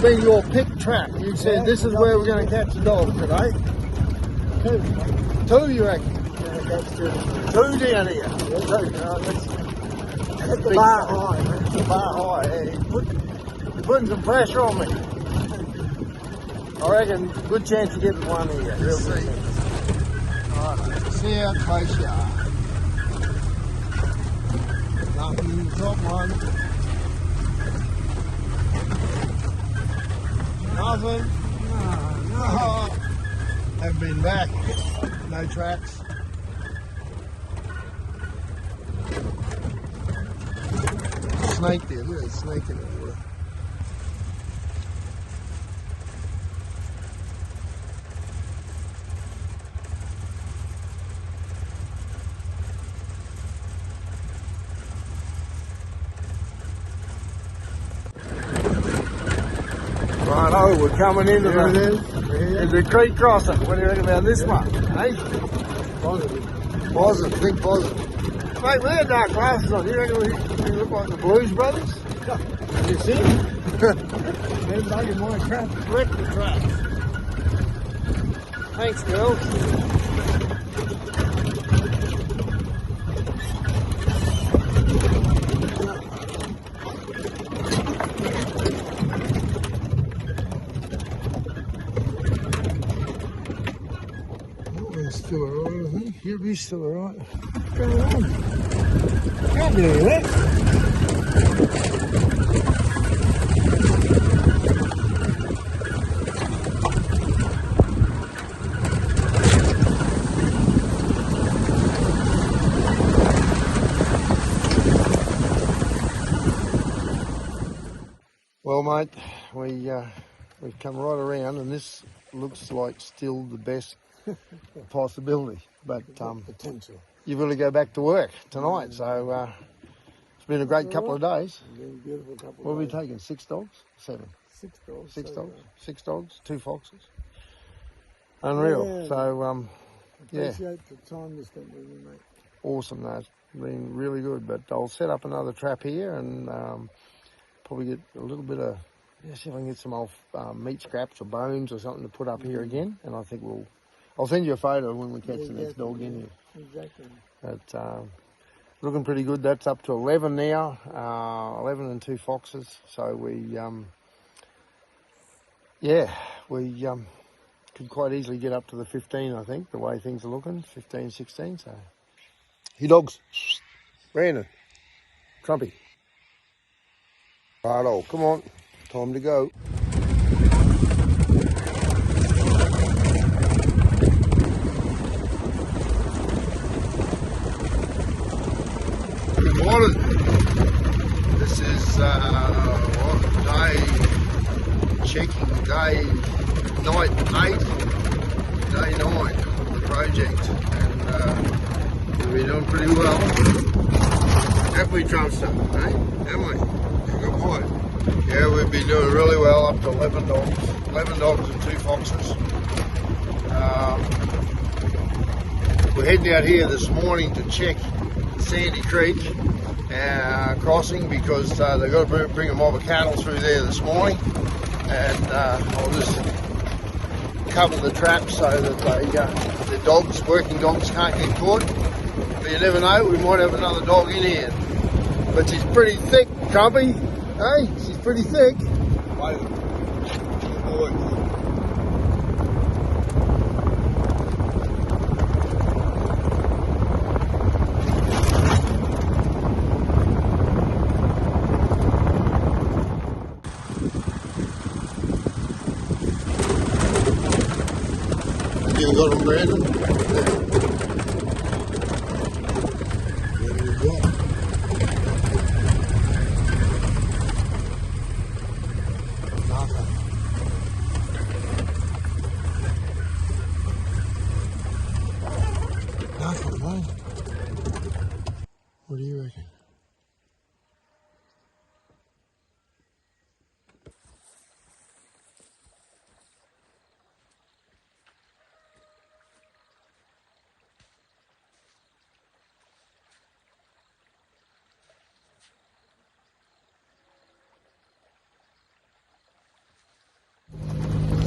be your pick trap. You said this is where we're going to catch the dog today. Two, you reckon? Yeah, that's good. Two down here. Yeah, two. That's the bar high, man. The bar high. Yeah, you're putting some pressure on me. I reckon good chance of getting one here. Real good chance. Alright, let's see how close you are. Nothing in the top one. Nothing. No. Haven't been back. No traps. Snake there. Look at that snake in the water. Righto, we're coming into the creek crossing. What do you reckon about this one? Hey? Positive. Positive, think positive. Mate, we had dark glasses on. You reckon we look like the Blues Brothers? You see? They're bugging my trap. Wreck the trap. Thanks, girls. Still alright, I think. You'll be still alright. What's going on? Can't do that. Well, mate, we've come right around, and this looks like still the best possibility, but potential. you've got to go back to work tonight, so it's been a great couple of days. It's been a beautiful couple What of have we days. taken? 6 dogs? 7? 6 dogs. Six so, dogs? 6 dogs? 2 foxes? Unreal. Yeah. So, yeah, Appreciate the time you spent with me, mate. awesome. That's been really good, but I'll set up another trap here and probably get a little bit of, see if I can get some old meat scraps or bones or something to put up here again, and I think I'll send you a photo when we catch the next dog in here. Exactly. But looking pretty good. That's up to 11 now, 11 and 2 foxes. So we could quite easily get up to the 15, I think, the way things are looking, 15, 16. So, hey dogs, Brandon, Trumpy. Righto, come on, time to go. Good morning. This is night 8, day 9 of the project, and we've been doing pretty well. Have we, Trumpster? Hey, haven't we? Good boy. Yeah, we've been doing really well, up to 11 dogs. 11 dogs and 2 foxes. We're heading out here this morning to check Sandy Creek crossing, because they've got to bring a mob of cattle through there this morning, and I'll just cover the trap so that the dogs, working dogs, can't get caught. But you never know, we might have another dog in here. But she's pretty thick, Trumpy. Hey, she's pretty thick. Boy. You got them, Brandon? There you go. Nothing. Nothing, mate. What do you reckon?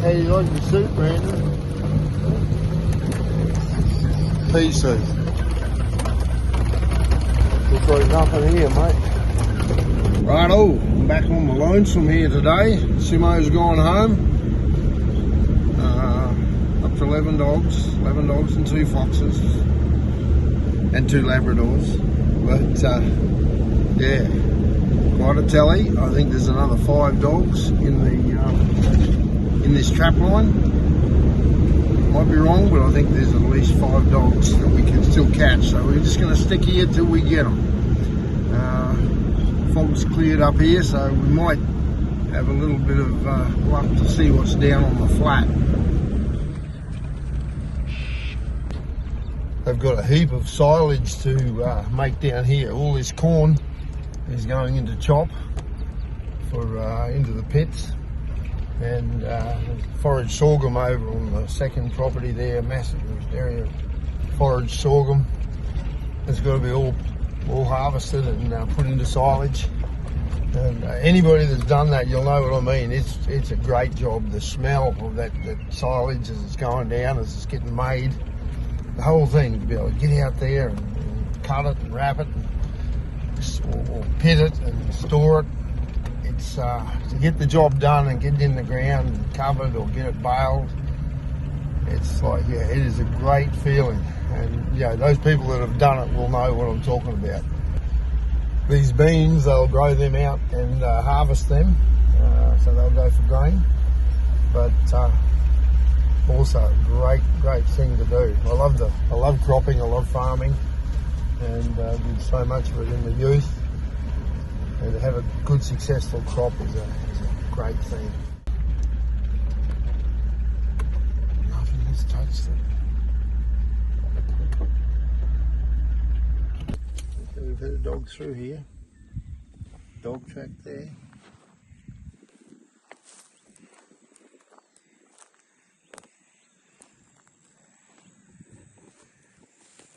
How do you like the soup, Brandon? Pea soup. Looks like nothing here, mate. Righto, I'm back on my lonesome here today. Simo's gone home. Up to 11 dogs and 2 foxes and 2 Labradors. But yeah, quite a tally. I think there's another 5 dogs in this trap line. Might be wrong, but I think there's at least 5 dogs that we can still catch. So we're just going to stick here till we get them. Fog's cleared up here, so we might have a little bit of luck to see what's down on the flat. They've got a heap of silage to make down here. All this corn is going into chop for into the pits, and forage sorghum over on the second property there, massive area of forage sorghum. It's got to be all harvested and put into silage. And anybody that's done that, you'll know what I mean. It's a great job. The smell of that silage as it's going down, as it's getting made, the whole thing, to be able to get out there and cut it and wrap it, or pit it and store it. It's to get the job done and get it in the ground and covered or get it baled. It's like, yeah, it is a great feeling. And yeah, those people that have done it will know what I'm talking about. These beans, they'll grow them out and harvest them, so they'll go for grain. But also a great thing to do. I love cropping, I love farming, and did so much of it in the youth. And to have a good successful crop is a great thing. Nothing has touched it. Okay, we've had a dog through here. Dog track there.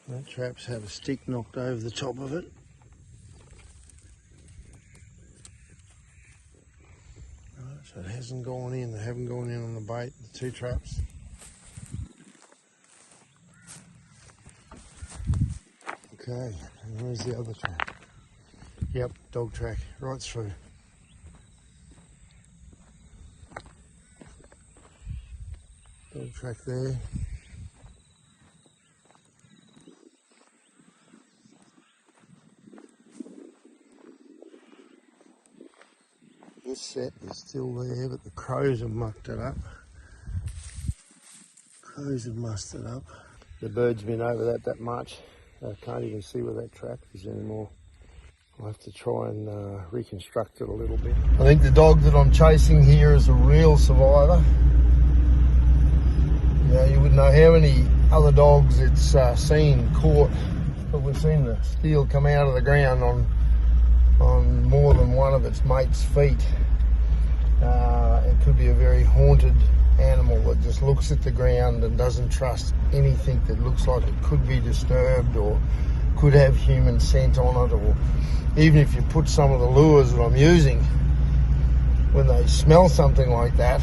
That trap's had a stick knocked over the top of it. Right, so it hasn't gone in. They haven't gone in on the bait, the 2 traps. Okay, and where's the other trap? Yep, dog track, right through. Dog track there. This set is still there, but the crows have mucked it up. Crows have mussed it up. The bird's been over that much. I can't even see where that trap is anymore. I'll have to try and reconstruct it a little bit. I think the dog that I'm chasing here is a real survivor. Yeah, you wouldn't know how many other dogs it's seen caught, but we've seen the steel come out of the ground on more than one of its mates' feet. It could be a very haunted animal that just looks at the ground and doesn't trust anything that looks like it could be disturbed or could have human scent on it. Or even if you put some of the lures that I'm using, when they smell something like that,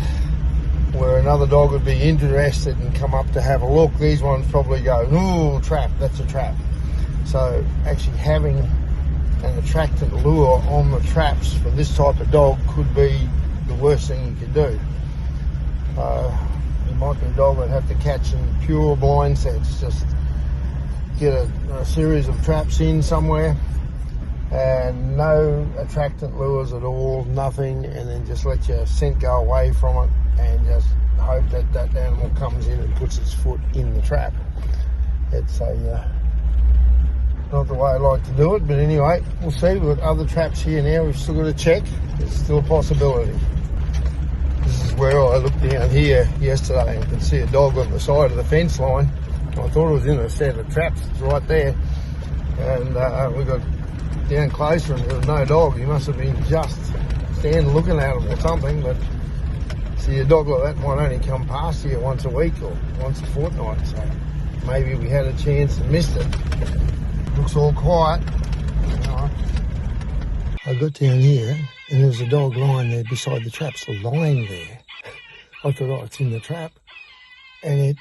where another dog would be interested and come up to have a look, these ones probably go, ooh, trap, that's a trap. So actually having an attractant lure on the traps for this type of dog could be the worst thing you could do. It might be a dog that have to catch in pure blind sets, just get a series of traps in somewhere and no attractant lures at all, nothing, and then just let your scent go away from it and just hope that that animal comes in and puts its foot in the trap. It's not the way I like to do it, but anyway, we'll see. We've got other traps here now we've still got to check. It's still a possibility. This is where I looked down here yesterday and could see a dog on the side of the fence line. I thought it was in a set of traps. It's right there. And we got down closer and there was no dog. He must have been just standing looking at him or something. But see, a dog like that might only come past here once a week or once a fortnight. So maybe we had a chance and missed it. Looks all quiet. I got down here and there was a dog lying there beside the traps, lying there. I thought, oh, it's in the trap. And it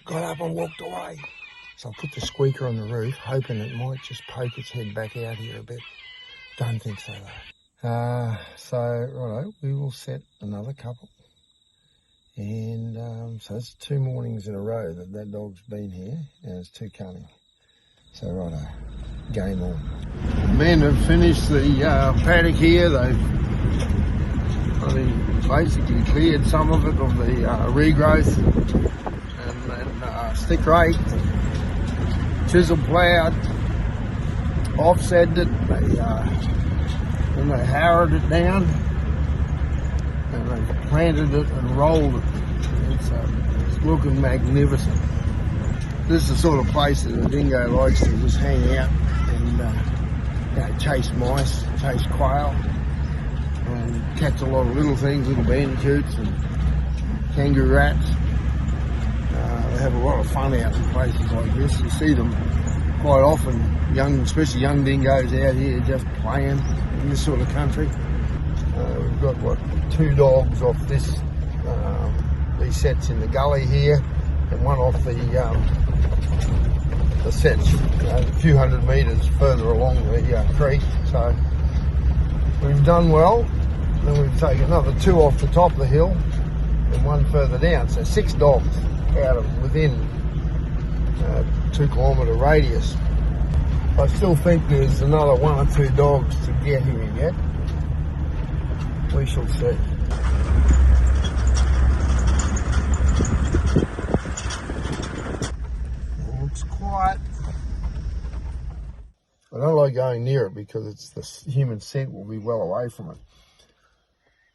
got up and walked away. So I put the squeaker on the roof, hoping it might just poke its head back out here a bit. Don't think so though. So, righto, we will set another couple. And so it's 2 mornings in a row that dog's been here, and it's 2 coming. So righto, game on. The men have finished the paddock here. They've basically cleared some of it of the regrowth and stick rake, chisel ploughed, offset it, then they harrowed it down and they planted it and rolled it. It's looking magnificent. This is the sort of place that a dingo likes to just hang out and chase mice, chase quail, and catch a lot of little things, little bandicoots and kangaroo rats. They have a lot of fun out in places like this. You see them quite often, especially young dingoes out here just playing in this sort of country. We've got 2 dogs off these sets in the gully here, and one off the sets a few hundred metres further along the creek. So we've done well. Then we've taken another 2 off the top of the hill and 1 further down. So 6 dogs out of within 2 kilometre radius. I still think there's another 1 or 2 dogs to get here yet. We shall see. Looks quiet. I don't like going near it because it's the human scent will be well away from it.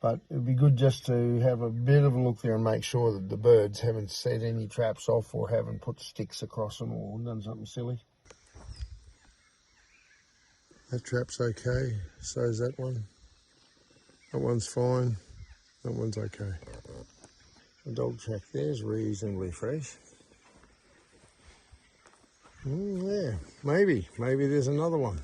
But it'd be good just to have a bit of a look there and make sure that the birds haven't set any traps off or haven't put sticks across them or done something silly. That trap's okay, so is that one. That one's fine, that one's okay. The dog track there's reasonably fresh. Yeah, maybe there's another one.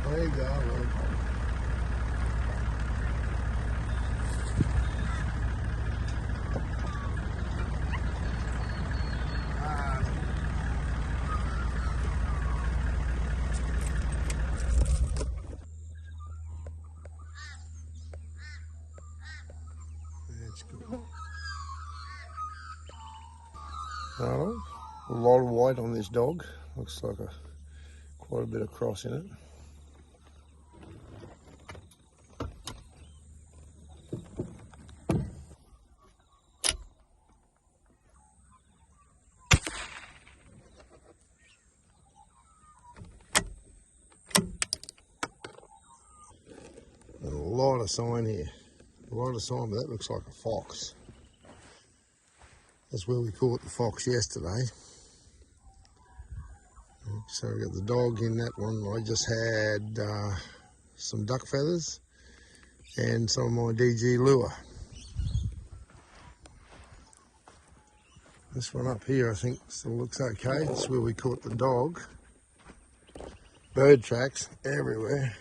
There you go, Rob. That's good. Oh, a lot of white on this dog. Looks like quite a bit of cross in it. And a lot of sign here. A lot of sign, but that looks like a fox. That's where we caught the fox yesterday. So we got the dog in that one. I just had some duck feathers and some of my DG lure. This one up here I think still looks okay. That's where we caught the dog. Bird tracks everywhere.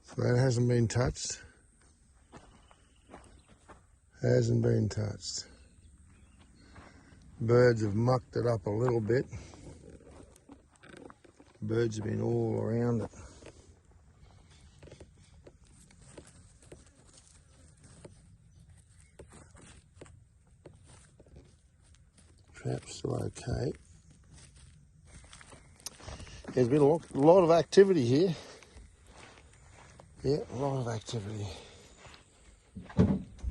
So that hasn't been touched. Hasn't been touched. Birds have mucked it up a little bit. Birds have been all around it. Trap's still okay. There's been a lot of activity here. Yeah, a lot of activity.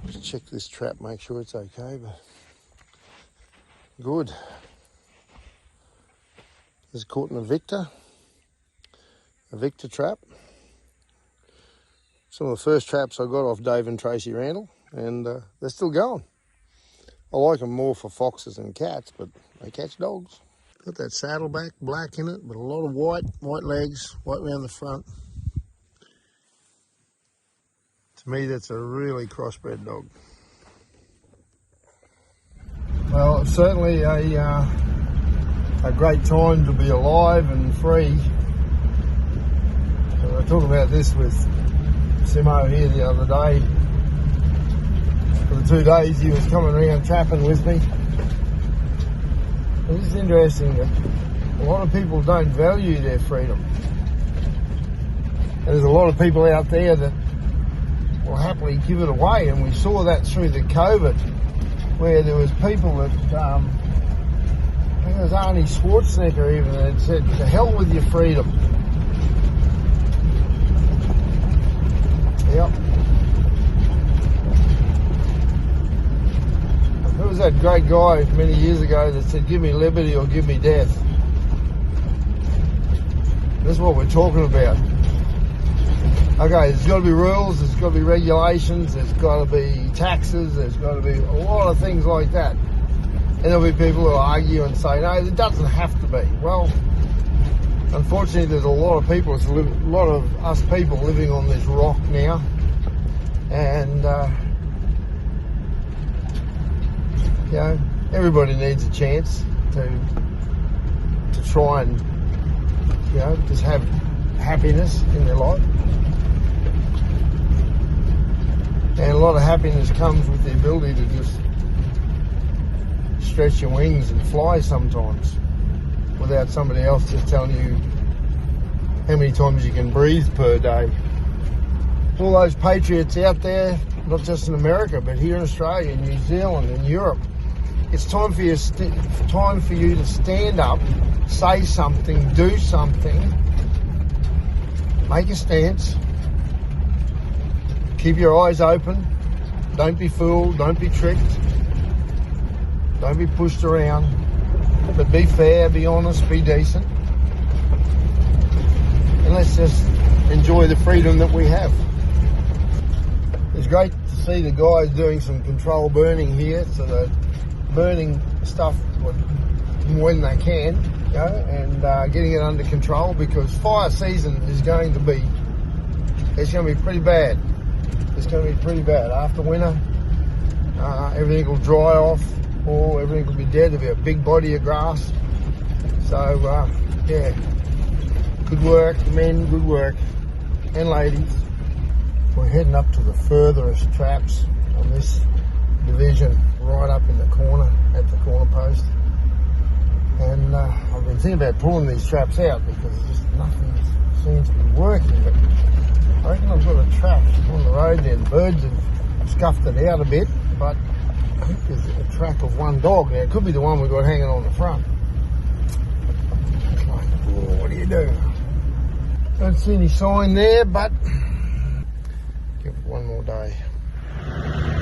Just check this trap, make sure it's okay, but good. This is caught in a Victor trap. Some of the first traps I got off Dave and Tracy Randall, and they're still going. I like them more for foxes and cats, but they catch dogs. Got that saddleback, black in it, but a lot of white legs, white around the front. To me, that's a really crossbred dog. Well, it's certainly a great time to be alive and free. I talked about this with Simo here the other day. For the 2 days he was coming around trapping with me. It's interesting that a lot of people don't value their freedom. There's a lot of people out there that will happily give it away, and we saw that through the COVID, where there was people that, I think it was Arnie Schwarzenegger even, that said, to hell with your freedom. Yep. There was that great guy many years ago that said, give me liberty or give me death. That's what we're talking about. Okay, there's got to be rules, there's got to be regulations, there's got to be taxes, there's got to be a lot of things like that. And there'll be people who argue and say, no, it doesn't have to be. Well, unfortunately, there's a lot of people, a lot of us people living on this rock now. And, you know, everybody needs a chance to try and, you know, just have happiness in their life. And a lot of happiness comes with the ability to just stretch your wings and fly sometimes without somebody else just telling you how many times you can breathe per day. All those patriots out there, not just in America, but here in Australia, New Zealand and Europe, it's time for you to stand up, say something, do something, make a stance. Keep your eyes open. Don't be fooled. Don't be tricked. Don't be pushed around. But be fair, be honest, be decent. And let's just enjoy the freedom that we have. It's great to see the guys doing some control burning here. So they're burning stuff when they can, you know, and getting it under control, because fire season is going to be pretty bad. It's going to be pretty bad. After winter, everything will dry off, or everything will be dead. There'll be a big body of grass. So, yeah, good work, men, good work, and ladies. We're heading up to the furthest traps on this division, right up in the corner, at the corner post. And I've been thinking about pulling these traps out because just nothing seems to be working. But I reckon I've got a trap on the road there. The birds have scuffed it out a bit, but I think there's a track of one dog there. It could be the one we've got hanging on the front. It's like, oh, what do you do? Don't see any sign there, but give it one more day.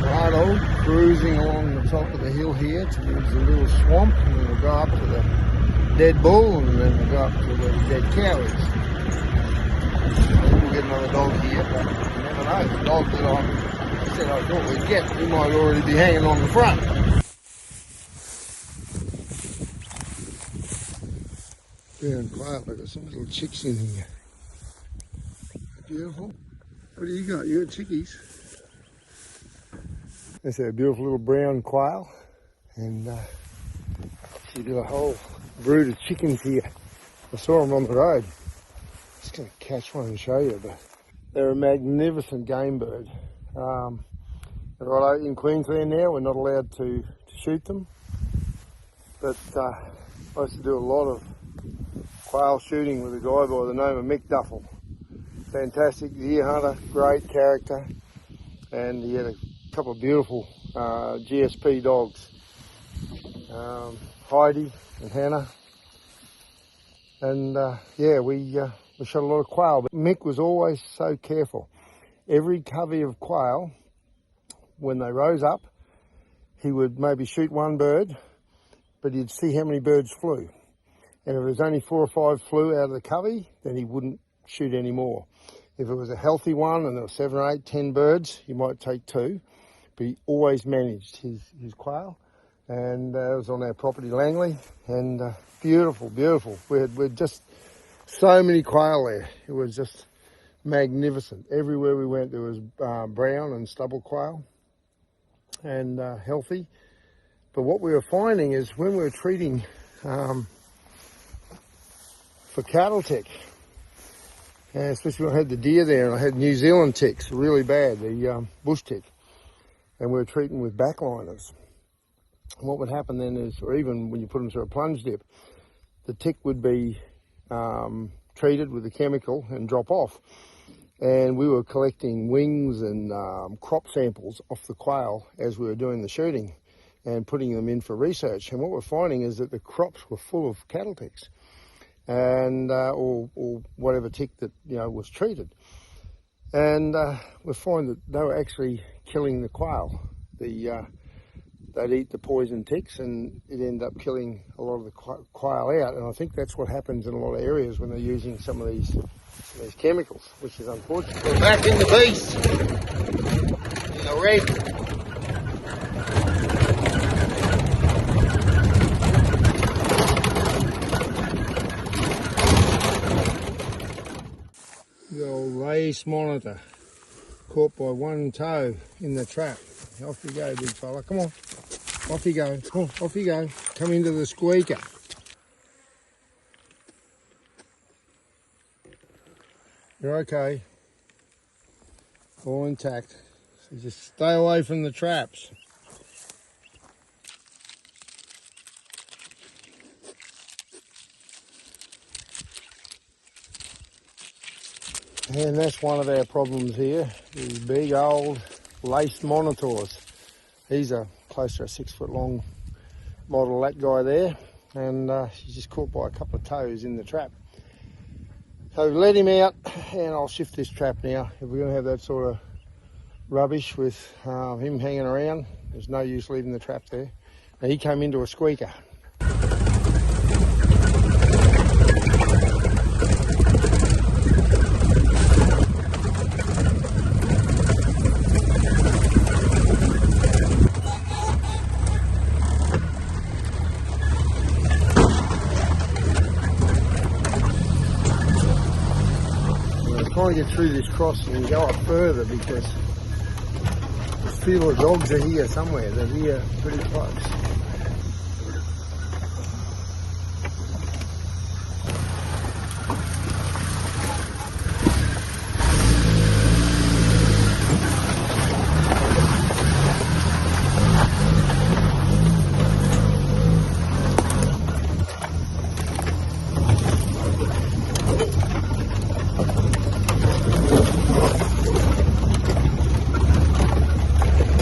Righto, cruising along the top of the hill here towards the little swamp, and then we'll go up to the dead bull, and then we'll go up to where the dead cow is. We'll get another dog here, but you never know. The dog that I said I thought we'd get, he might already be hanging on the front. Fair and quiet, I've got some little chicks in here. Beautiful. What do you got? You got chickies? There's a beautiful little brown quail, and she got a whole brood of chickens here. I saw them on the road. Just going to catch one and show you, but they're a magnificent game bird. Right in Queensland now, we're not allowed to shoot them, but I used to do a lot of quail shooting with a guy by the name of Mick Duffel. Fantastic deer hunter, great character, and he had a couple of beautiful GSP dogs, Heidi and Hannah, and yeah, we shot a lot of quail, but Mick was always so careful. Every covey of quail, when they rose up, he would maybe shoot one bird, but he'd see how many birds flew, and if it was only 4 or 5 flew out of the covey, then he wouldn't shoot any more. If it was a healthy one and there were 7 or 8, 10 birds, he might take 2. But he always managed his quail, and it was on our property, Langley, and beautiful, beautiful. We had just so many quail there. It was just magnificent. Everywhere we went, there was brown and stubble quail, and healthy. But what we were finding is when we were treating for cattle tick, and especially when I had the deer there, and I had New Zealand ticks really bad, the bush tick, and we were treating with backliners. And what would happen then is, or even when you put them through a plunge dip, the tick would be treated with a chemical and drop off. And we were collecting wings and crop samples off the quail as we were doing the shooting and putting them in for research. And what we're finding is that the crops were full of cattle ticks, and or whatever tick that was treated. And we find that they were actually killing the quail. They'd eat the poison ticks, and it ended up killing a lot of the quail out. And I think that's what happens in a lot of areas when they're using some of these chemicals, which is unfortunate. We're back in the beast, in the red. The old race monitor, caught by one toe in the trap. Off you go, big fella. Come on. Off you go. Come on, off you go. Come into the squeaker. You're okay. All intact. So just stay away from the traps. And that's one of our problems here, these big old laced monitors. He's a close to a 6 foot long model, that guy there, and he's just caught by a couple of toes in the trap. So let him out, and I'll shift this trap now. If we're going to have that sort of rubbish with him hanging around, there's no use leaving the trap there. Now he came into a squeaker. Trying to get through this crossing and go up further because I feel the dogs are here somewhere. They're here pretty close.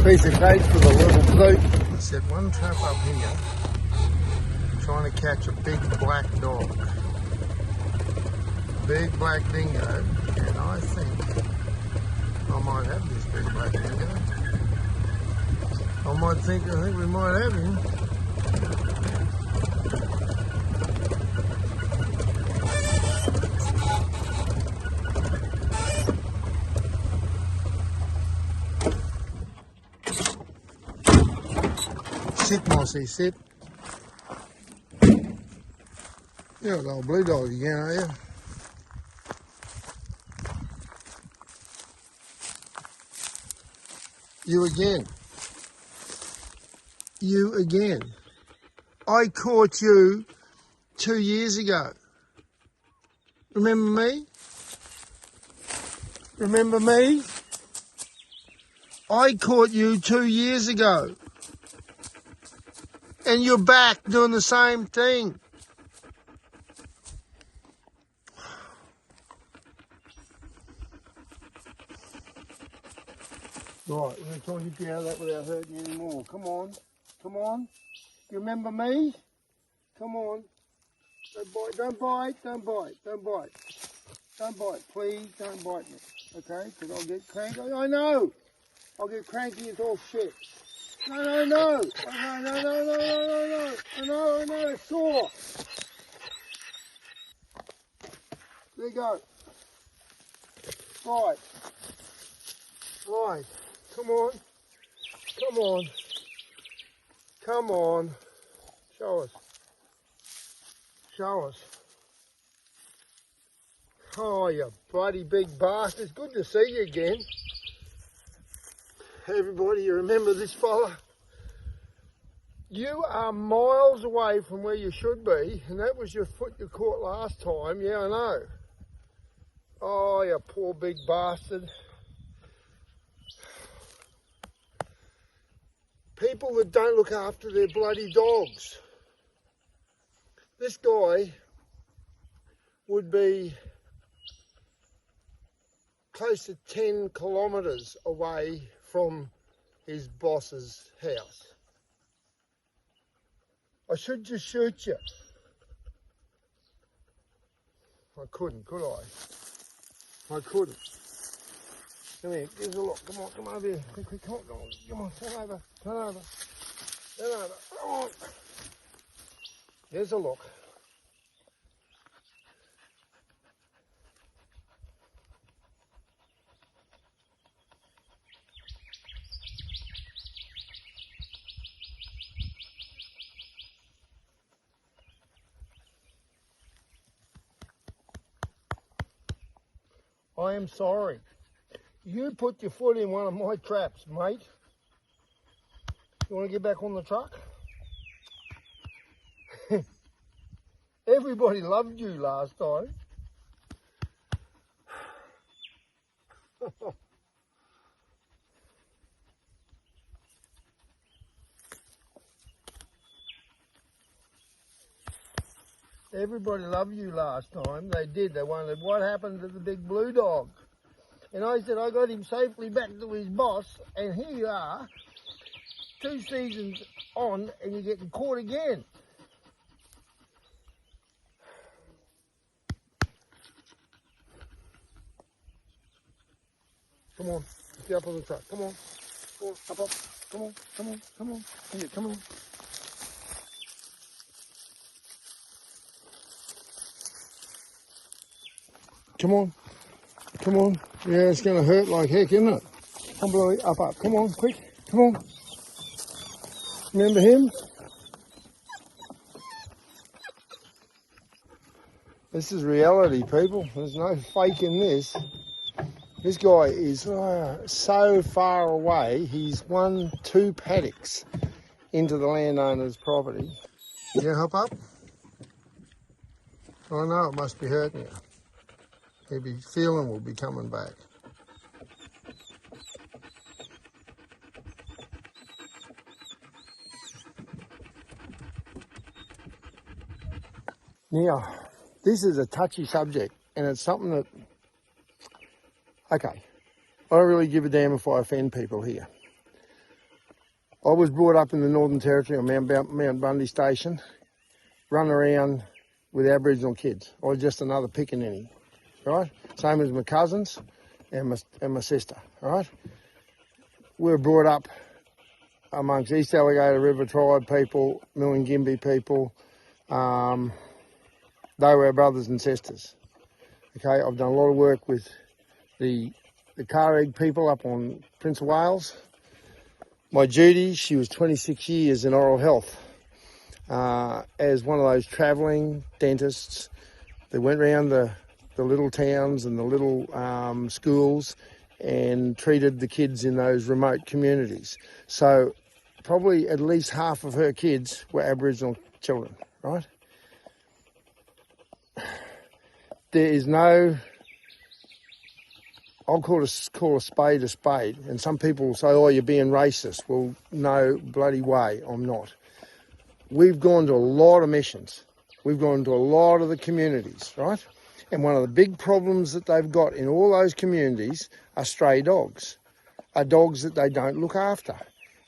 Piece of cake for the little bloke. Set one trap up here, trying to catch a big black dog. Big black dingo, and I think I might have this big black dingo. I think we might have him. Sit, Mossy, sit. You're an old blue dog again, are you? You again. You again. I caught you 2 years ago. Remember me? Remember me? I caught you 2 years ago. And you're back doing the same thing. Right, we're going to try and get you out of that without hurting you anymore. Come on. Come on. You remember me? Come on. Don't bite, don't bite, don't bite, don't bite. Don't bite, please don't bite me. Okay? Because I'll get cranky. I know. I'll get cranky and all shit. No. Oh, no. I know, it's sore. There you go. Right. Right. Come on. Come on. Come on. Show us. Show us. Oh, you bloody big bastard. It's good to see you again. Everybody, you remember this fella? You are miles away from where you should be, and that was your foot you caught last time. Yeah, I know. Oh, you poor big bastard. People that don't look after their bloody dogs. This guy would be close to 10 kilometres away from his boss's house. I should just shoot you. I couldn't, could I? I couldn't. Come here, here's a look. Come on over here. Quick, come on, turn over. Come on. Here's a look. I am sorry. You put your foot in one of my traps, mate. You want to get back on the truck? Everybody loved you last time. Everybody loved you last time. They did. They wondered what happened to the big blue dog. And I said, I got him safely back to his boss, and here you are, 2 seasons on, and you're getting caught again. Come on, get up on the truck. Come on, up. Come on. Here, come on. Come on. Yeah, it's going to hurt like heck, isn't it? Come on, Bluey, up. Come on, quick. Come on. Remember him? This is reality, people. There's no faking this. This guy is so far away. He's 1-2 paddocks into the landowner's property. You hop up? I know it must be hurting you. Maybe feeling will be coming back. Now, this is a touchy subject, and it's something that, okay, I don't really give a damn if I offend people here. I was brought up in the Northern Territory on Mount Bundy Station, run around with Aboriginal kids. I was just another pickaninny, right? Same as my cousins and my sister, right? We were brought up amongst East Alligator River tribe people, Milingimbi people. They were our brothers and sisters. Okay, I've done a lot of work with the Carrig people up on Prince of Wales. My duty, she was 26 years in oral health as one of those travelling dentists that went around the little towns and the little schools and treated the kids in those remote communities. So probably at least half of her kids were Aboriginal children, right? There is no, I'll call a spade a spade. And some people will say, oh, you're being racist. Well, no bloody way, I'm not. We've gone to a lot of missions. We've gone to a lot of the communities, right? And one of the big problems that they've got in all those communities are stray dogs, are dogs that they don't look after.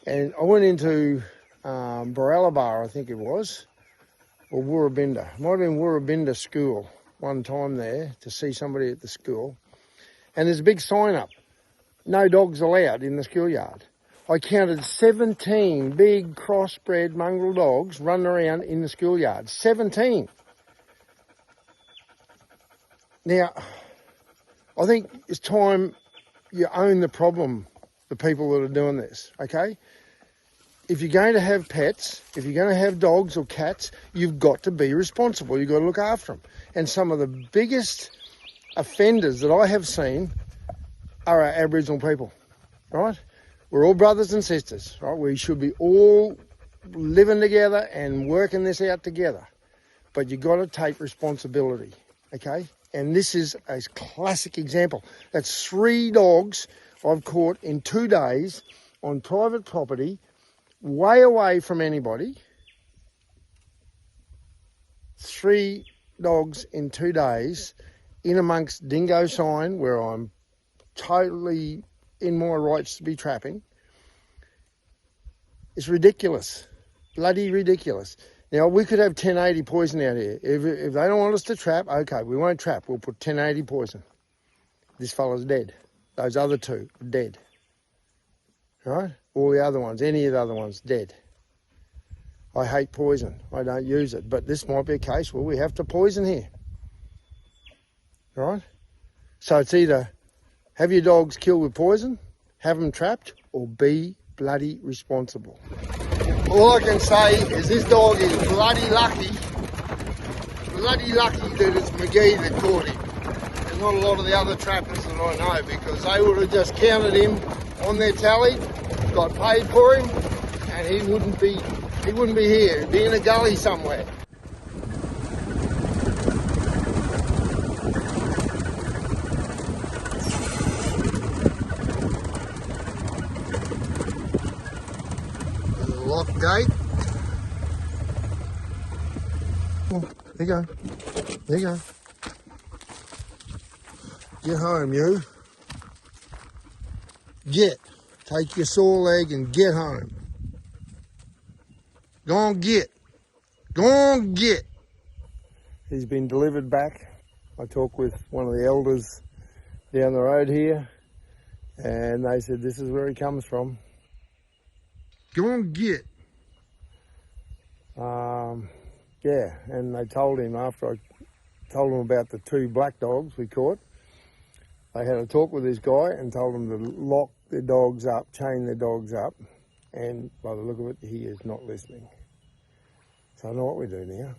And I went into Baralabar, I think it was, or Woorabinda. It might have been Woorabinda School one time there to see somebody at the school. And there's a big sign up, no dogs allowed in the schoolyard. I counted 17 big crossbred mongrel dogs running around in the schoolyard. 17. Now, I think it's time you own the problem, the people that are doing this, okay? If you're going to have pets, if you're going to have dogs or cats, you've got to be responsible. You've got to look after them. And some of the biggest offenders that I have seen are our Aboriginal people, right? We're all brothers and sisters, right? We should be all living together and working this out together. But you got to take responsibility, okay? And this is a classic example. That's 3 dogs I've caught in 2 days on private property, way away from anybody. 3 dogs in 2 days in amongst dingo sign, where I'm totally in my rights to be trapping. It's ridiculous, bloody ridiculous. Now, we could have 1080 poison out here. If they don't want us to trap, okay, we won't trap. We'll put 1080 poison. This fella's dead. Those other 2 are dead. Right? All the other ones, any of the other ones, dead. I hate poison. I don't use it. But this might be a case where we have to poison here. Right? So it's either have your dogs killed with poison, have them trapped, or be bloody responsible. All I can say is this dog is bloody lucky that it's McGhie that caught him. There's not a lot of the other trappers that I know, because they would have just counted him on their tally, got paid for him, and he wouldn't be here. He'd be in a gully somewhere. Lock gate. Oh, there you go. There you go. Get home, you. Get. Take your sore leg and get home. Go on, get. Go on, get. He's been delivered back. I talked with one of the elders down the road here, and they said this is where he comes from. Go on, get. Yeah, and they told him, after I told him about the 2 black dogs we caught, they had a talk with this guy and told him to lock their dogs up, chain their dogs up, and by the look of it, he is not listening. So I know what we do now.